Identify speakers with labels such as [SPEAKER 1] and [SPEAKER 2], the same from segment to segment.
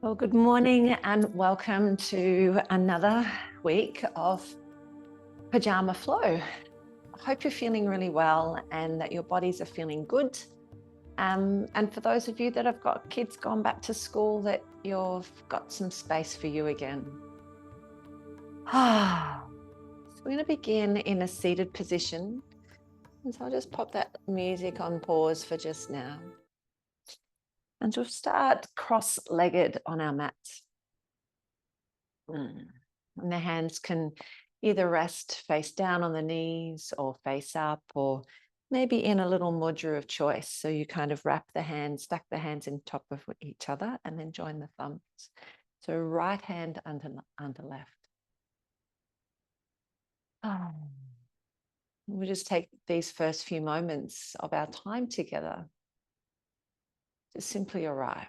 [SPEAKER 1] Well, good morning and welcome to another week of Pajama Flow. I hope you're feeling really well and that your bodies are feeling good. And for those of you that have got kids gone back to school, that you've got some space for you again. So we're going to begin in a seated position. And so I'll just pop that music on pause for just now. And we'll start cross-legged on our mats. And the hands can either rest face down on the knees or face up, or maybe in a little mudra of choice. So you kind of wrap the hands, stack the hands in top of each other and then join the thumbs. So right hand under left. We'll just take these first few moments of our time together to simply arrive.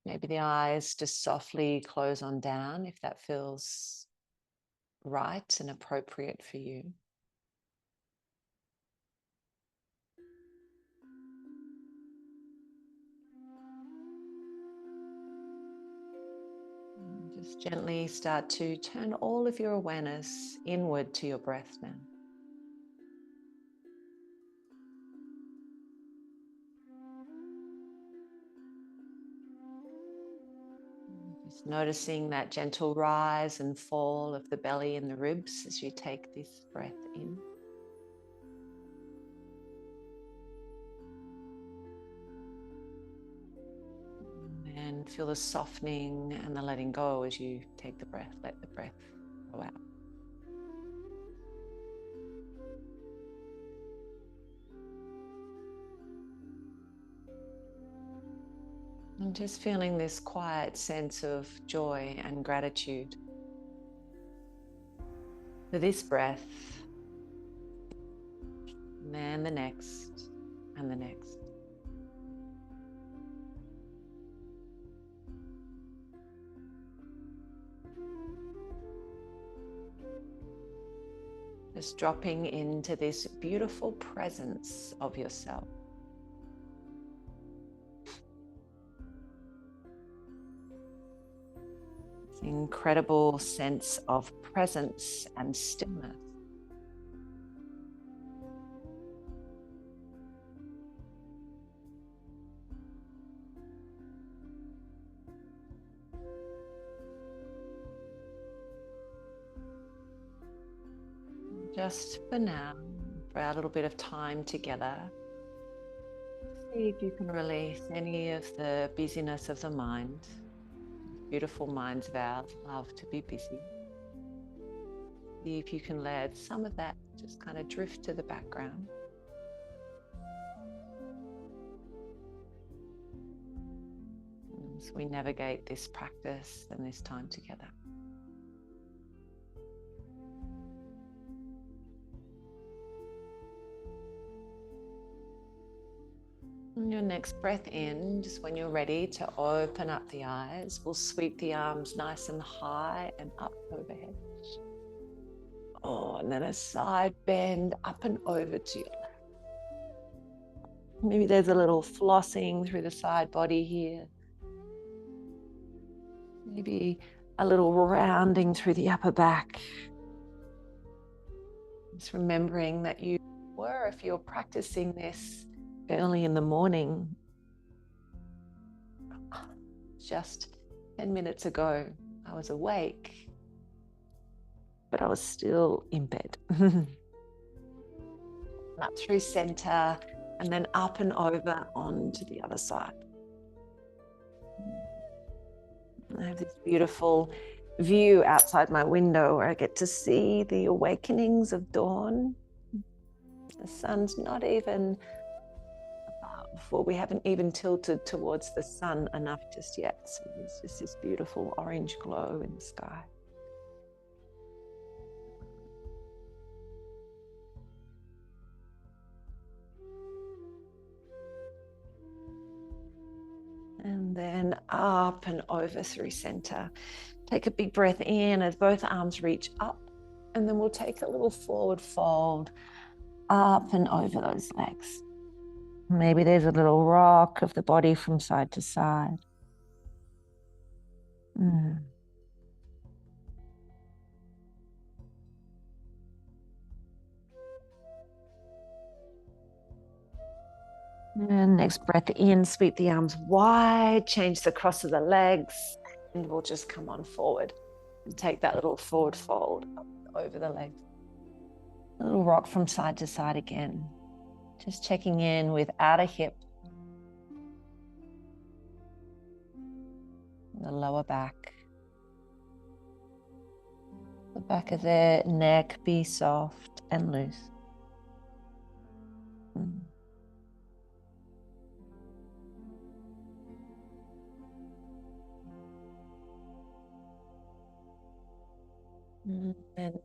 [SPEAKER 1] Maybe the eyes just softly close on down if that feels right and appropriate for you. Just gently start to turn all of your awareness inward to your breath now. Just noticing that gentle rise and fall of the belly and the ribs as you take this breath in. And feel the softening and the letting go as you take the breath, let the breath go out. And just feeling this quiet sense of joy and gratitude for this breath, and then the next, and the next. Just dropping into this beautiful presence of yourself. This incredible sense of presence and stillness. Just for now, for our little bit of time together, see if you can release any of the busyness of the mind. Beautiful mind's vows love to be busy. See if you can let some of that just kind of drift to the background. As we navigate this practice and this time together. On your next breath in, just when you're ready to open up the eyes, we'll sweep the arms nice and high and up overhead. And then a side bend up and over to your left. Maybe there's a little flossing through the side body here. Maybe a little rounding through the upper back. Just remembering that if you're practicing this early in the morning, just 10 minutes ago, I was awake, but I was still in bed. Up through center and then up and over onto the other side. I have this beautiful view outside my window where I get to see the awakenings of dawn. The sun's not even above, or we haven't even tilted towards the sun enough just yet. So there's just this beautiful orange glow in the sky. And then up and over through center. Take a big breath in as both arms reach up, and then we'll take a little forward fold up and over those legs. Maybe there's a little rock of the body from side to side. And next breath in, sweep the arms wide, change the cross of the legs, and we'll just come on forward and take that little forward fold over the legs. A little rock from side to side again. Just checking in with outer hip, the lower back. The back of the neck be soft and loose. And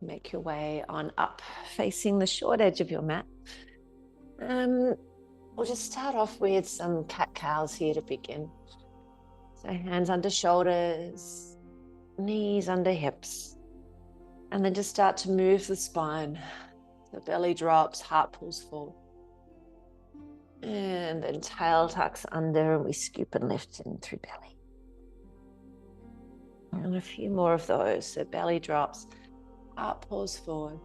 [SPEAKER 1] make your way on up, facing the short edge of your mat. We'll just start off with some cat-cows here to begin. So hands under shoulders, knees under hips. And then just start to move the spine. The belly drops, heart pulls forward. And then tail tucks under and we scoop and lift in through belly. And a few more of those. So belly drops, heart pulls forward.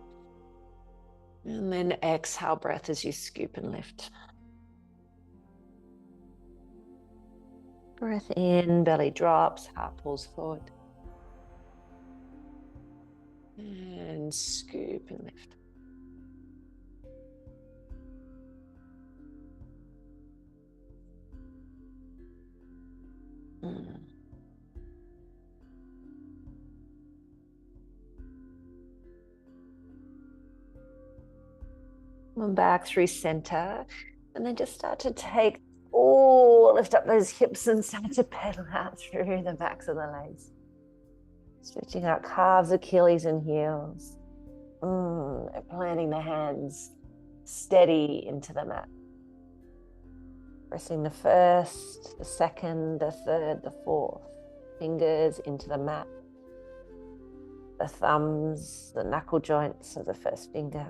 [SPEAKER 1] And then exhale breath as you scoop and lift. Breath in, belly drops, heart pulls forward. And scoop and lift. Come back through center, and then just start to lift up those hips and start to pedal out through the backs of the legs. Stretching out calves, Achilles, and heels. Planting the hands steady into the mat. Pressing the first, the second, the third, the fourth fingers into the mat. The thumbs, the knuckle joints of the first finger.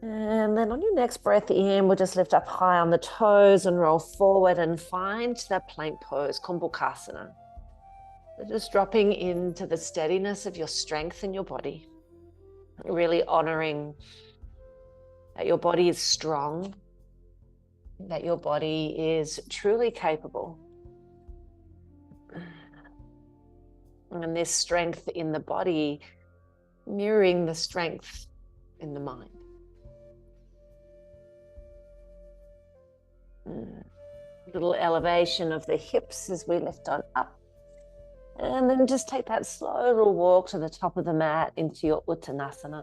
[SPEAKER 1] And then on your next breath in, we'll just lift up high on the toes and roll forward and find that plank pose, Kumbhakasana. So just dropping into the steadiness of your strength in your body, really honoring that your body is strong, that your body is truly capable. And this strength in the body mirroring the strength in the mind. Little elevation of the hips as we lift on up. And then just take that slow little walk to the top of the mat into your Uttanasana.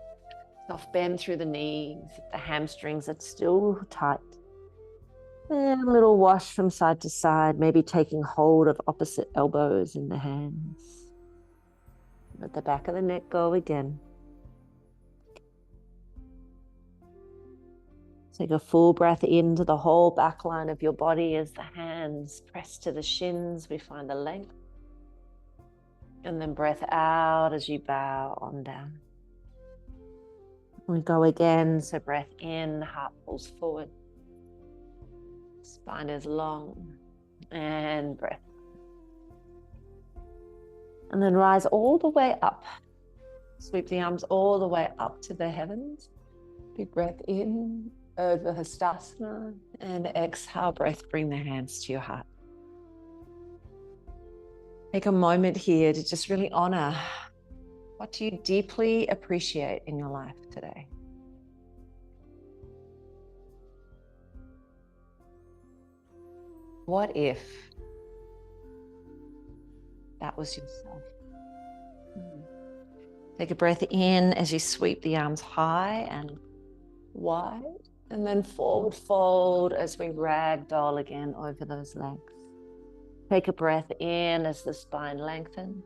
[SPEAKER 1] Soft bend through the knees, the hamstrings are still tight. And a little wash from side to side, maybe taking hold of opposite elbows in the hands. Let the back of the neck go again. Take a full breath into the whole back line of your body as the hands press to the shins. We find the length. And then breath out as you bow on down. We go again. So breath in, heart pulls forward. Spine is long. And breath. And then rise all the way up. Sweep the arms all the way up to the heavens. Big breath in. Urdhva Hastasana, and exhale breath, bring the hands to your heart. Take a moment here to just really honor what do you deeply appreciate in your life today. What if that was yourself? Take a breath in as you sweep the arms high and wide. And then forward fold as we ragdoll again over those legs. Take a breath in as the spine lengthens.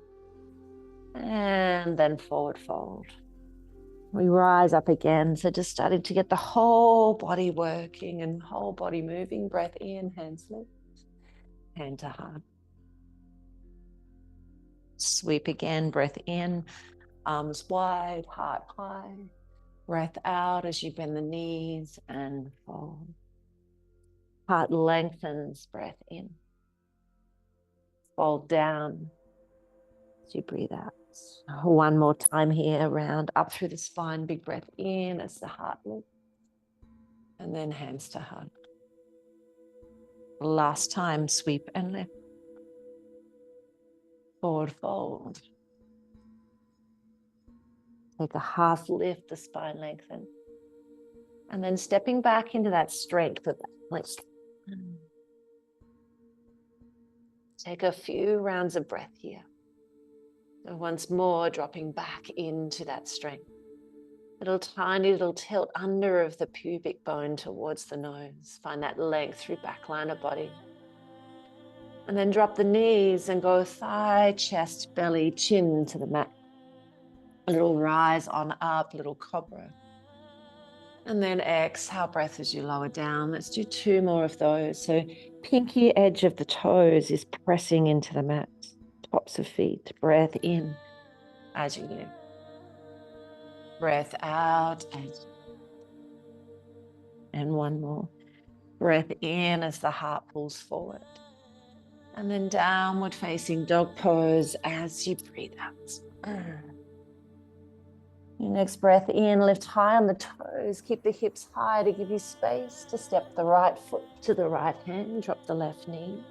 [SPEAKER 1] And then forward fold. We rise up again. So just starting to get the whole body working and whole body moving. Breath in, hands lift, hand to heart. Sweep again, breath in, arms wide, heart high. Breath out as you bend the knees and fold. Heart lengthens, breath in. Fold down as you breathe out. One more time here, round up through the spine, big breath in as the heart lifts. And then hands to heart. Last time, sweep and lift. Forward fold. Take a half lift, the spine lengthen. And then stepping back into that strength of that place. Take a few rounds of breath here. So once more, dropping back into that strength. Little tiny little tilt under of the pubic bone towards the nose. Find that length through back line of body. And then drop the knees and go thigh, chest, belly, chin to the mat. A little rise on up, little cobra. And then exhale, breath as you lower down. Let's do 2 more of those. So pinky edge of the toes is pressing into the mat. Tops of feet, breath in as you lift. Breath out and one more. Breath in as the heart pulls forward. And then downward facing dog pose as you breathe out. Your next breath in, lift high on the toes. Keep the hips high to give you space to step the right foot to the right hand. Drop the left knee.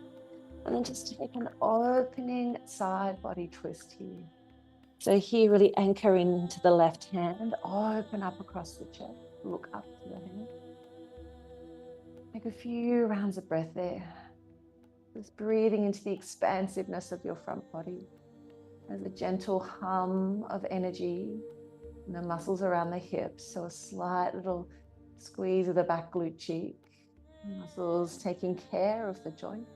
[SPEAKER 1] And then just take an opening side body twist here. So here, really anchor into the left hand. Open up across the chest. Look up to the hand. Take a few rounds of breath there. Just breathing into the expansiveness of your front body. There's a gentle hum of energy in the muscles around the hips. So a slight little squeeze of the back glute cheek. Muscles taking care of the joints.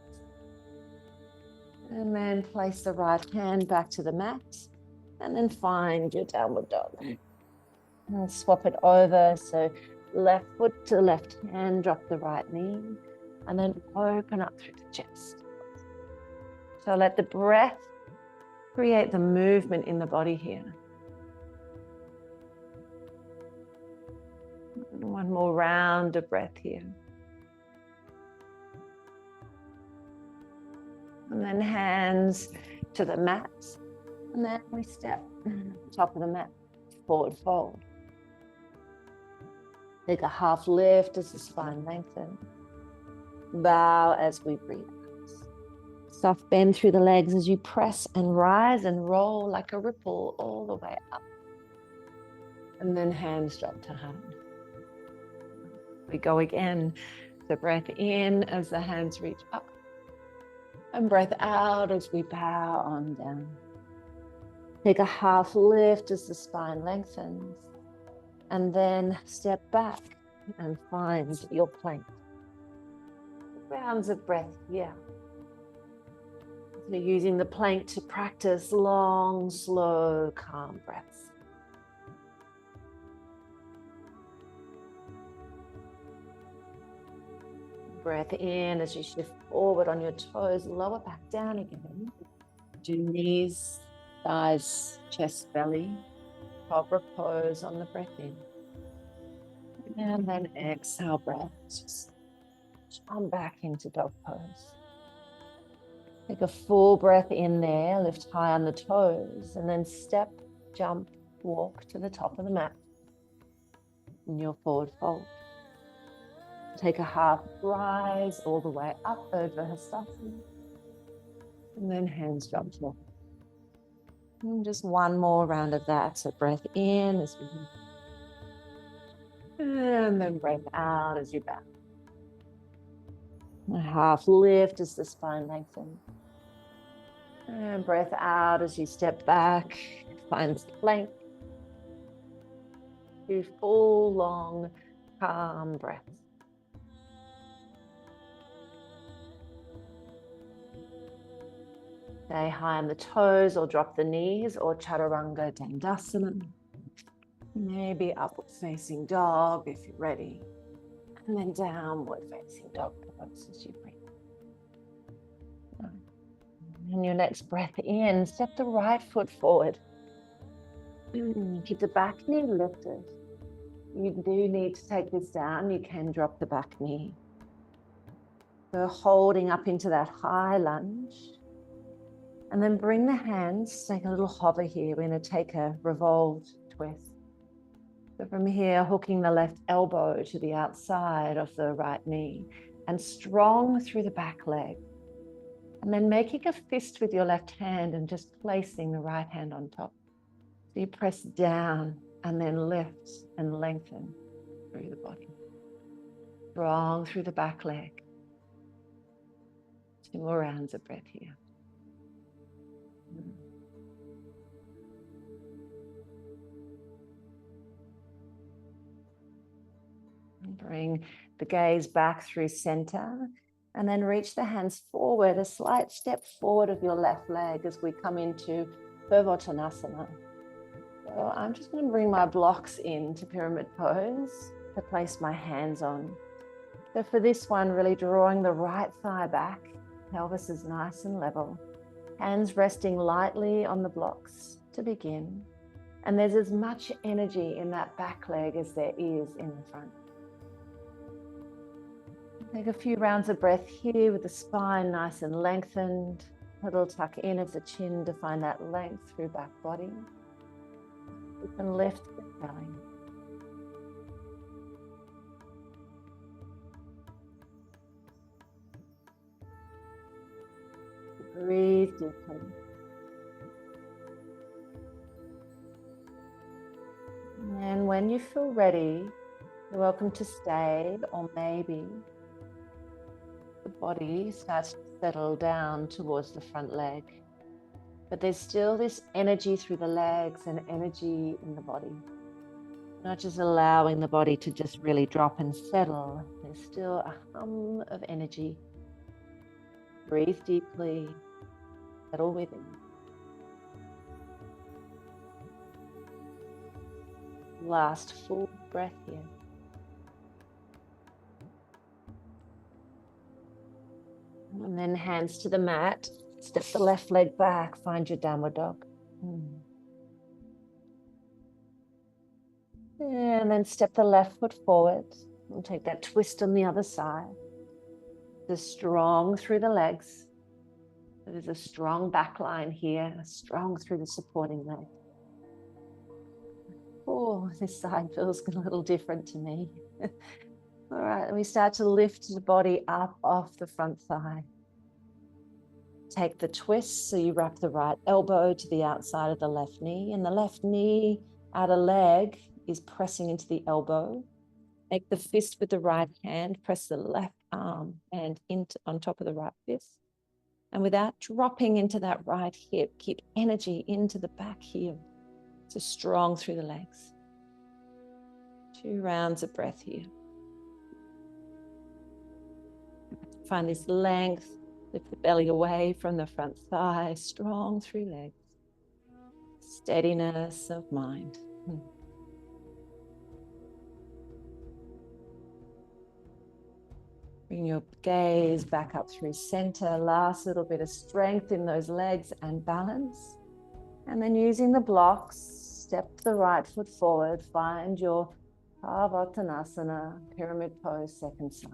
[SPEAKER 1] And then place the right hand back to the mat. And then find your downward dog. And swap it over. So left foot to left hand, drop the right knee. And then open up through the chest. So let the breath create the movement in the body here. One more round of breath here. And then hands to the mat. And then we step top of the mat, forward fold. Take a half lift as the spine lengthens. Bow as we breathe out. Soft bend through the legs as you press and rise and roll like a ripple all the way up. And then hands drop to heart. We go again. So breath in as the hands reach up. And breath out as we bow on down. Take a half lift as the spine lengthens. And then step back and find your plank. Rounds of breath here. So using the plank to practice long, slow, calm breaths. Breath in as you shift forward on your toes, lower back down again. Do knees, thighs, chest, belly, cobra pose on the breath in. And then exhale, breath. Just come back into dog pose. Take a full breath in there, lift high on the toes, and then step, jump, walk to the top of the mat in your forward fold. Take a half rise all the way up over Hastasana. And then hands drop to. And just one more round of that. So breath in as we and then breath out as you bow. A half lift as the spine lengthens. And breath out as you step back. Find plank. 2 full, long, calm breaths. Stay high on the toes or drop the knees or Chaturanga Dandasana. Maybe upward facing dog if you're ready. And then downward facing dog pose as you breathe. And your next breath in, step the right foot forward. Keep the back knee lifted. you do need to take this down, you can drop the back knee. So holding up into that high lunge. And then bring the hands, take a little hover here. We're going to take a revolved twist. So from here, hooking the left elbow to the outside of the right knee and strong through the back leg. And then making a fist with your left hand and just placing the right hand on top. So you press down and then lift and lengthen through the body. Strong through the back leg. 2 more rounds of breath here. Bring the gaze back through center and then reach the hands forward, a slight step forward of your left leg as we come into Purvottanasana. So I'm just going to bring my blocks into pyramid pose to place my hands on. So for this one, really drawing the right thigh back, pelvis is nice and level. Hands resting lightly on the blocks to begin. And there's as much energy in that back leg as there is in the front. Take a few rounds of breath here with the spine nice and lengthened. A little tuck in of the chin to find that length through back body. You can lift the belly. Breathe deeply. And when you feel ready, you're welcome to stay, or maybe the body starts to settle down towards the front leg. But there's still this energy through the legs and energy in the body. Not just allowing the body to just really drop and settle. There's still a hum of energy. Breathe deeply. Settle within. Last full breath here. And then hands to the mat. Step the left leg back. Find your downward dog. And then step the left foot forward. And take that twist on the other side. Just strong through the legs. There's a strong back line here. Strong through the supporting leg. Oh, this side feels a little different to me. All right, and we start to lift the body up off the front thigh. Take the twist, so you wrap the right elbow to the outside of the left knee, and the left knee, outer leg, is pressing into the elbow. Make the fist with the right hand, press the left arm and on top of the right fist. And without dropping into that right hip, keep energy into the back heel. So strong through the legs. 2 rounds of breath here. Find this length, lift the belly away from the front thigh, strong through legs. Steadiness of mind. Bring your gaze back up through center. Last little bit of strength in those legs and balance. And then using the blocks, step the right foot forward. Find your Purvottanasana, pyramid pose, second side.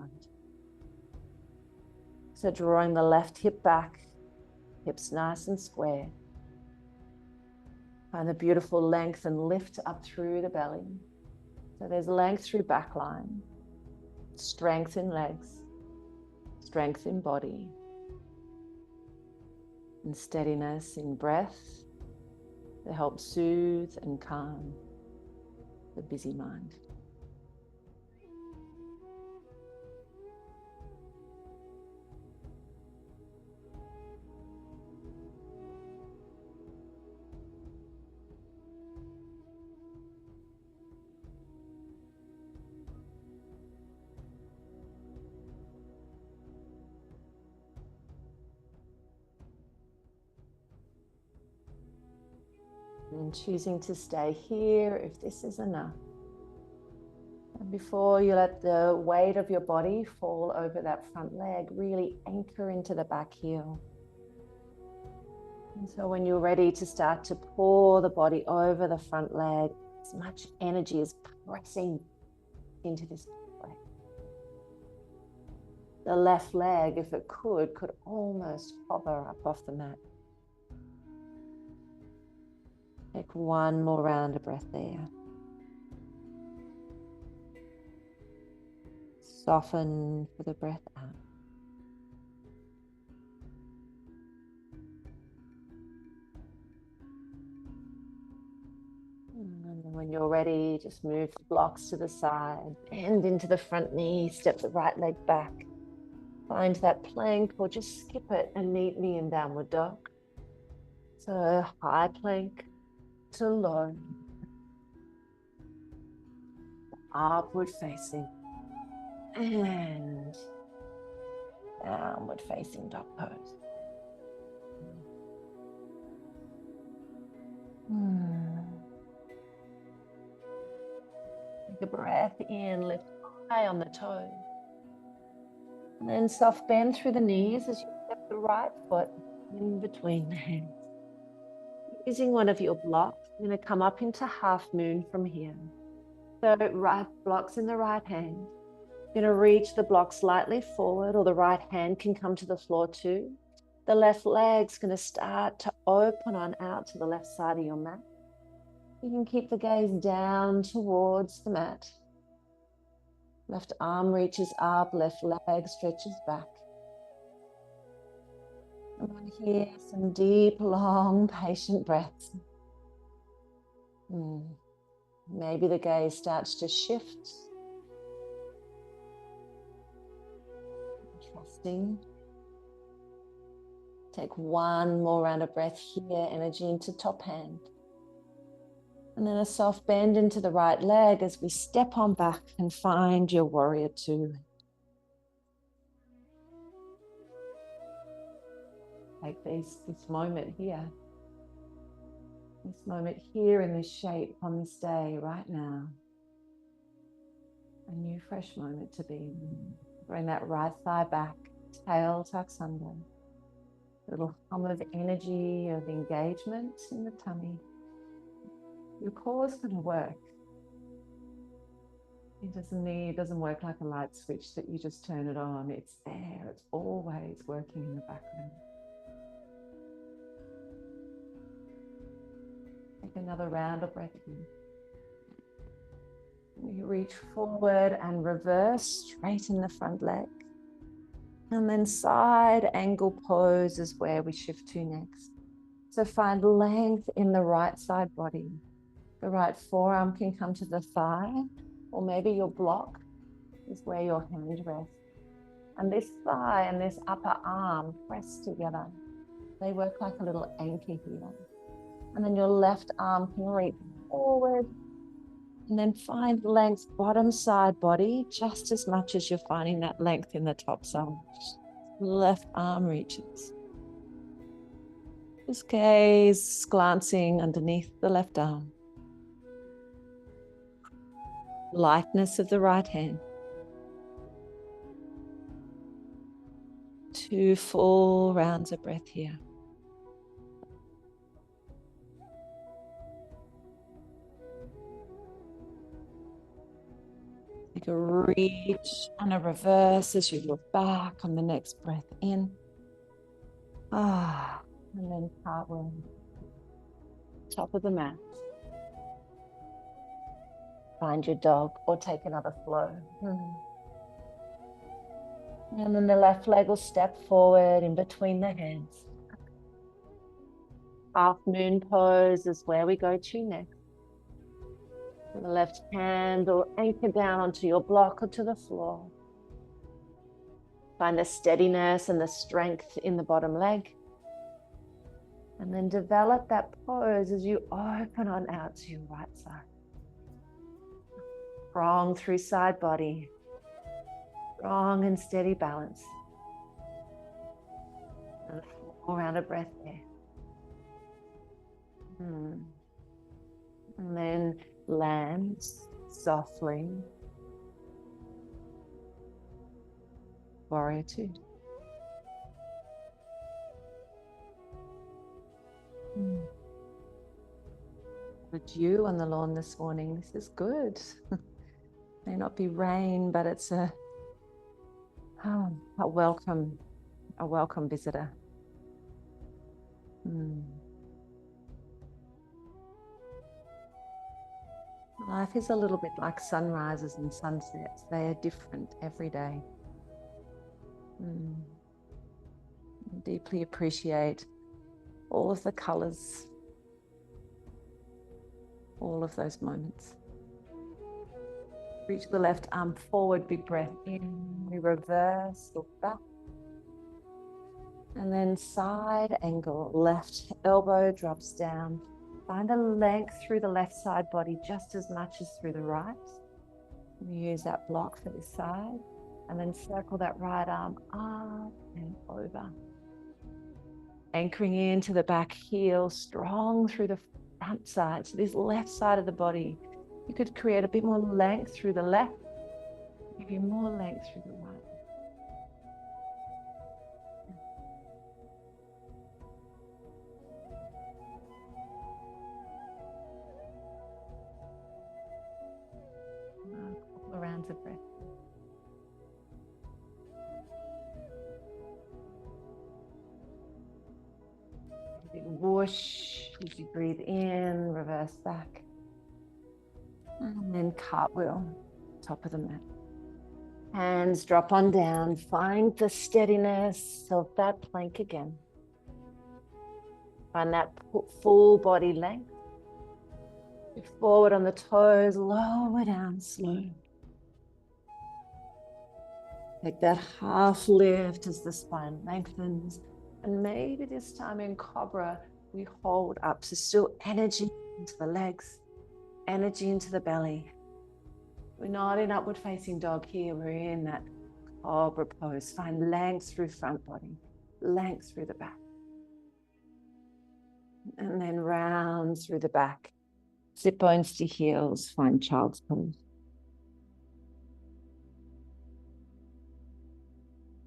[SPEAKER 1] So drawing the left hip back, hips nice and square. Find the beautiful length and lift up through the belly. So there's length through back line, strength in legs, strength in body, and steadiness in breath to help soothe and calm the busy mind. And choosing to stay here if this is enough. And before you let the weight of your body fall over that front leg, really anchor into the back heel. And so when you're ready to start to pour the body over the front leg, as much energy is pressing into this way. The left leg, if it could almost hover up off the mat. Take one more round of breath there. Soften for the breath out. And then when you're ready, just move the blocks to the side, bend into the front knee, step the right leg back. Find that plank or just skip it and meet me in downward dog. So high plank to low, upward facing, and downward facing dog pose. Take a breath in, lift high on the toes. And then soft bend through the knees as you step the right foot in between the hands. Using one of your blocks, you're going to come up into half moon from here. So right blocks in the right hand. You're going to reach the block slightly forward, or the right hand can come to the floor too. The left leg's going to start to open on out to the left side of your mat. You can keep the gaze down towards the mat. Left arm reaches up, left leg stretches back. And on here, some deep, long, patient breaths. Maybe the gaze starts to shift. Trusting. Take one more round of breath here, energy into top hand. And then a soft bend into the right leg as we step on back and find your warrior two. Take this moment here. This moment here in this shape on this day right now. A new fresh moment to be. Bring that right thigh back, tail tucks under. A little hum of energy, of engagement in the tummy. Your core is going to work. It doesn't work like a light switch that you just turn it on. It's there. It's always working in the background. Take another round of breath in. You reach forward and reverse, straighten the front leg. And then side angle pose is where we shift to next. So find length in the right side body. The right forearm can come to the thigh, or maybe your block is where your hand rests. And this thigh and this upper arm press together. They work like a little anchor here. And then your left arm can reach forward. And then find length bottom side body just as much as you're finding that length in the top side. Left arm reaches. Just gaze glancing underneath the left arm. Lightness of the right hand. 2 full rounds of breath here. Take a reach and a reverse as you look back on the next breath in. And then cartwheel. Top of the mat. Find your dog or take another flow. And then the left leg will step forward in between the hands. Half moon pose is where we go to next. And the left hand will anchor down onto your block or to the floor. Find the steadiness and the strength in the bottom leg. And then develop that pose as you open on out to your right side. Strong through side body. Strong and steady balance. And a full round of breath there. And then land softly. Warrior two. The dew on the lawn this morning. This is good. May not be rain, but it's a welcome visitor. Life is a little bit like sunrises and sunsets. They are different every day. Deeply appreciate all of the colors, all of those moments. Reach the left arm forward, big breath in. We reverse, look back. And then side angle, left elbow drops down. Find a length through the left side body just as much as through the right. We use that block for this side. And then circle that right arm up and over. Anchoring into the back heel, strong through the front side. So this left side of the body, you could create a bit more length through the left, give you more length through the right. A couple of rounds of breath. Big whoosh as you breathe in, reverse back. And then cartwheel, top of the mat. Hands drop on down. Find the steadiness of that plank again. Find that full body length. Move forward on the toes, lower down slow. Take that half lift as the spine lengthens. And maybe this time in Cobra, we hold up. So still energy into the legs, energy into the belly. We're not in upward facing dog here. We're in that Cobra pose. Find length through front body, length through the back. And then round through the back. Sit bones to heels, find child's pose.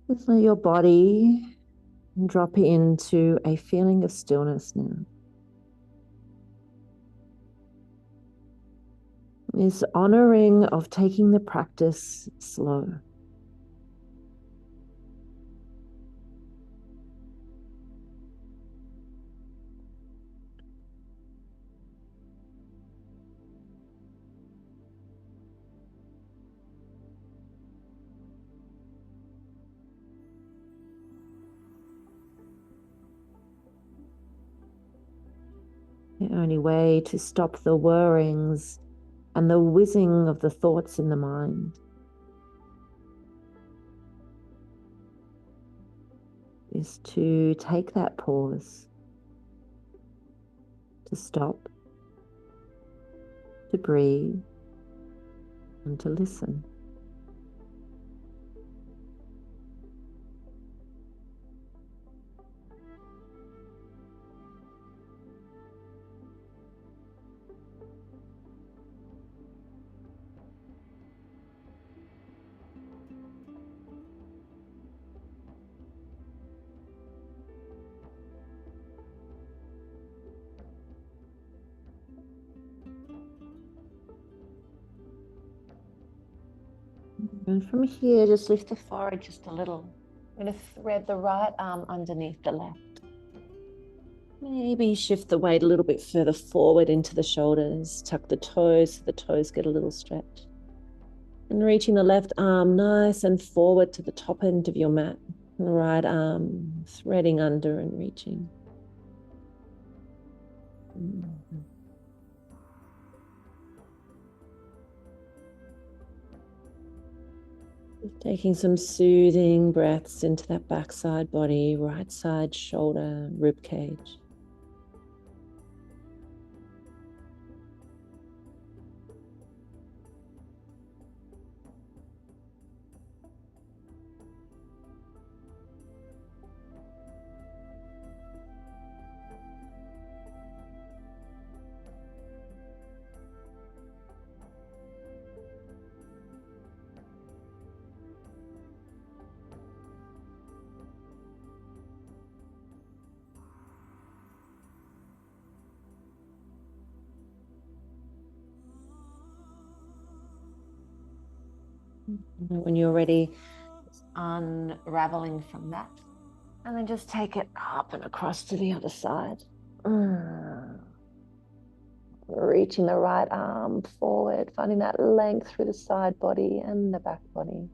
[SPEAKER 1] Just let your body drop into a feeling of stillness now. This honoring of taking the practice slow. The only way to stop the whirrings and the whizzing of the thoughts in the mind is to take that pause, to stop, to breathe, and to listen. And from here, just lift the forehead just a little. I'm going to thread the right arm underneath the left. Maybe shift the weight a little bit further forward into the shoulders. Tuck the toes so the toes get a little stretch. And reaching the left arm nice and forward to the top end of your mat. And the right arm threading under and reaching. Taking some soothing breaths into that backside body, right side shoulder, rib cage. And when you're ready, unraveling from that. And then just take it up and across to the other side. Reaching the right arm forward, finding that length through the side body and the back body.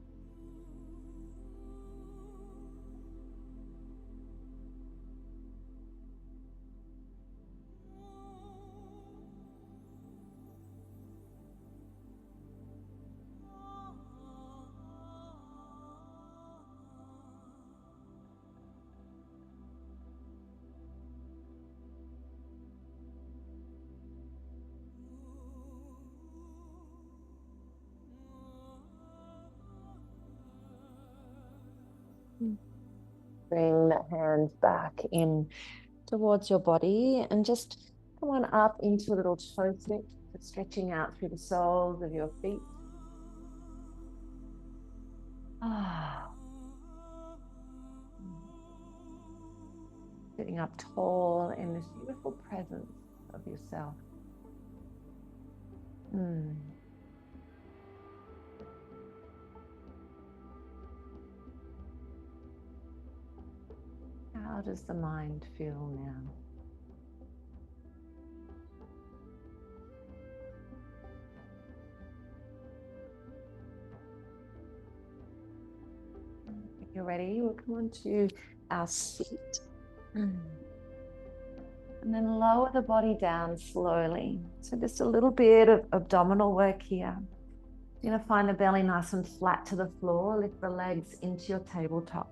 [SPEAKER 1] Bring the hands back in towards your body and just come on up into a little toe stick, stretching out through the soles of your feet. Sitting up tall in this beautiful presence of yourself. How does the mind feel now? If you're ready, we'll come on to our seat. And then lower the body down slowly. So just a little bit of abdominal work here. You're going to find the belly nice and flat to the floor. Lift the legs into your tabletop.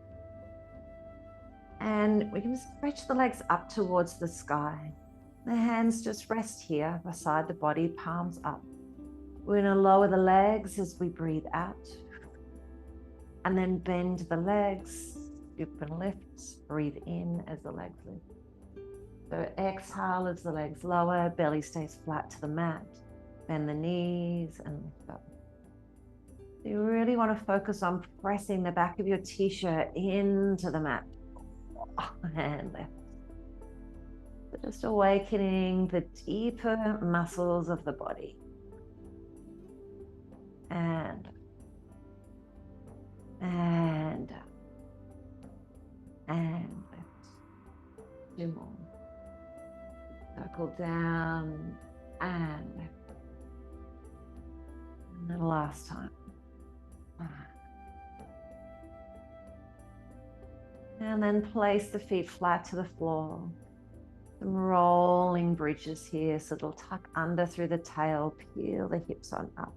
[SPEAKER 1] And we can stretch the legs up towards the sky. The hands just rest here beside the body, palms up. We're going to lower the legs as we breathe out. And then bend the legs, scoop and lift, breathe in as the legs lift. So exhale as the legs lower, belly stays flat to the mat. Bend the knees and lift up. You really want to focus on pressing the back of your t-shirt into the mat. And lift. So just awakening the deeper muscles of the body. And lift. 2 more. Circle down and lift. And then last time. And then place the feet flat to the floor. Some rolling bridges here, so it'll tuck under through the tail, peel the hips on up.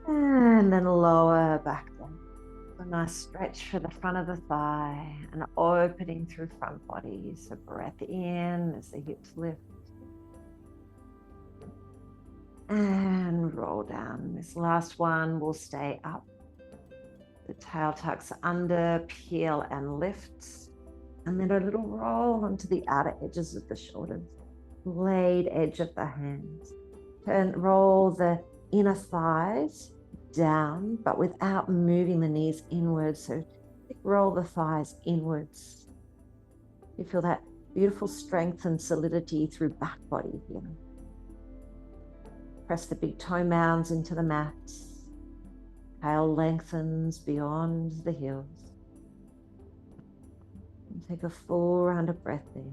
[SPEAKER 1] And then lower back down. A nice stretch for the front of the thigh and opening through front body. So breath in as the hips lift. And roll down. This last one will stay up. The tail tucks under, peel and lifts. And then a little roll onto the outer edges of the shoulders. Blade edge of the hands. Roll the inner thighs down, but without moving the knees inwards. So roll the thighs inwards. You feel that beautiful strength and solidity through back body here. Press the big toe mounds into the mat. Tail lengthens beyond the heels. And take a full round of breath there.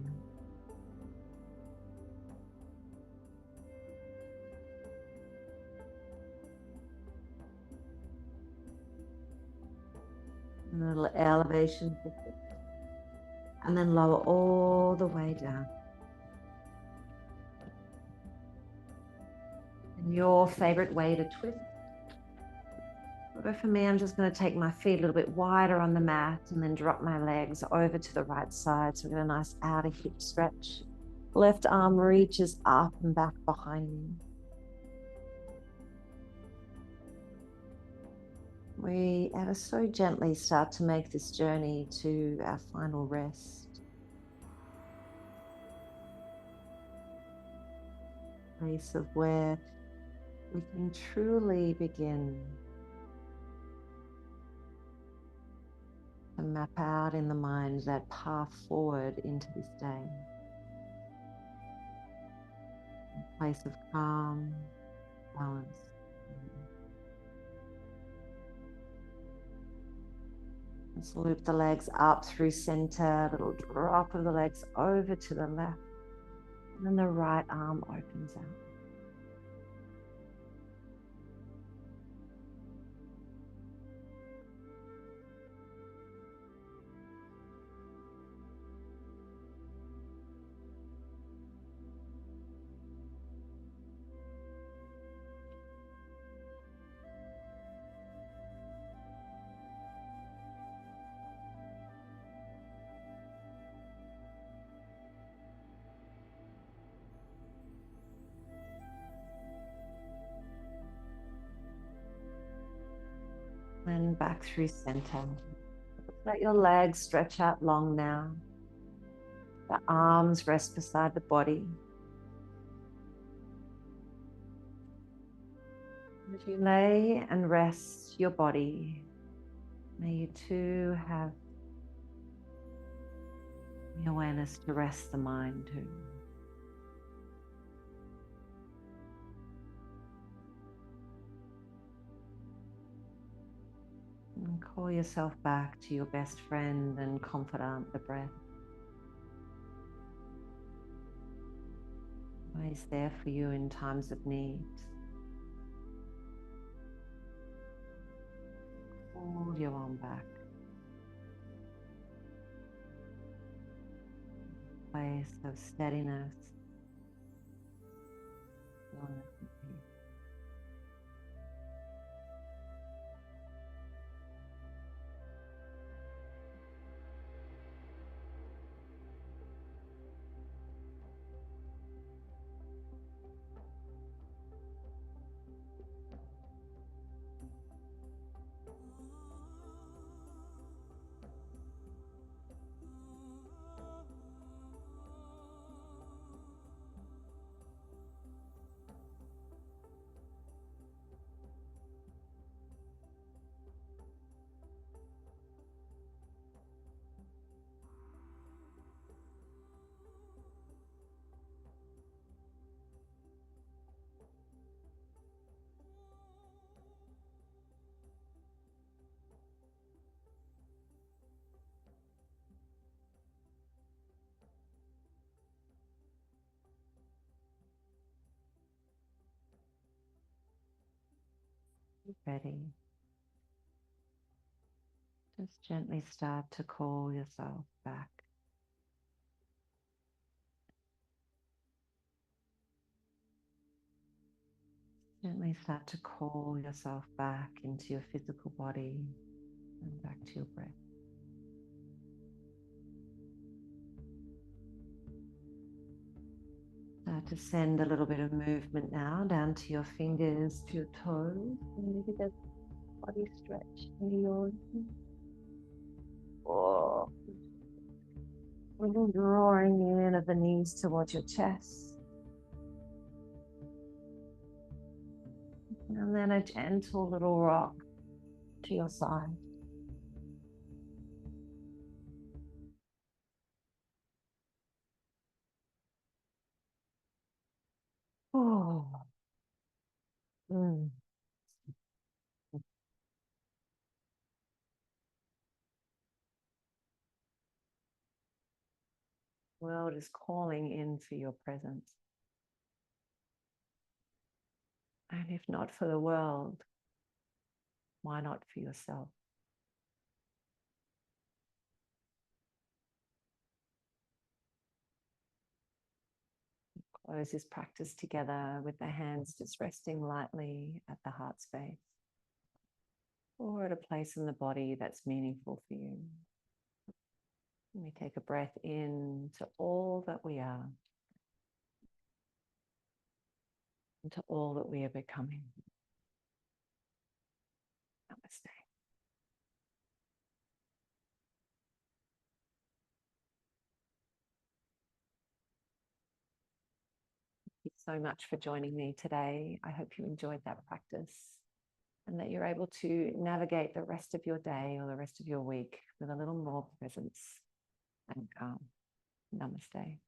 [SPEAKER 1] And a little elevation, and then lower all the way down. And your favorite way to twist. But for me, I'm just going to take my feet a little bit wider on the mat and then drop my legs over to the right side. So we get a nice outer hip stretch. Left arm reaches up and back behind me. We ever so gently start to make this journey to our final rest. Place of where we can truly begin to map out in the mind that path forward into this day. A place of calm, balance. Let's loop the legs up through center, little drop of the legs over to the left, and then the right arm opens out. And back through center. Let your legs stretch out long now. The arms rest beside the body. As you lay and rest your body, may you too have the awareness to rest the mind too. And call yourself back to your best friend and confidant, the breath. Always there for you in times of need. Call you on back. Place of steadiness. Ready. Just gently start to call yourself back. Gently start to call yourself back into your physical body and back to your breath. Start to send a little bit of movement now down to your fingers, to your toes, and maybe the body stretch into yours. Oh. A little drawing in of the knees towards your chest. And then a gentle little rock to your side. Oh. Mm. The world is calling in for your presence. And if not for the world, why not for yourself? Close this practice together with the hands just resting lightly at the heart space or at a place in the body that's meaningful for you. And we take a breath in to all that we are, and to all that we are becoming. Namaste. Thank you so much for joining me today. I hope you enjoyed that practice and that you're able to navigate the rest of your day or the rest of your week with a little more presence and calm. Namaste.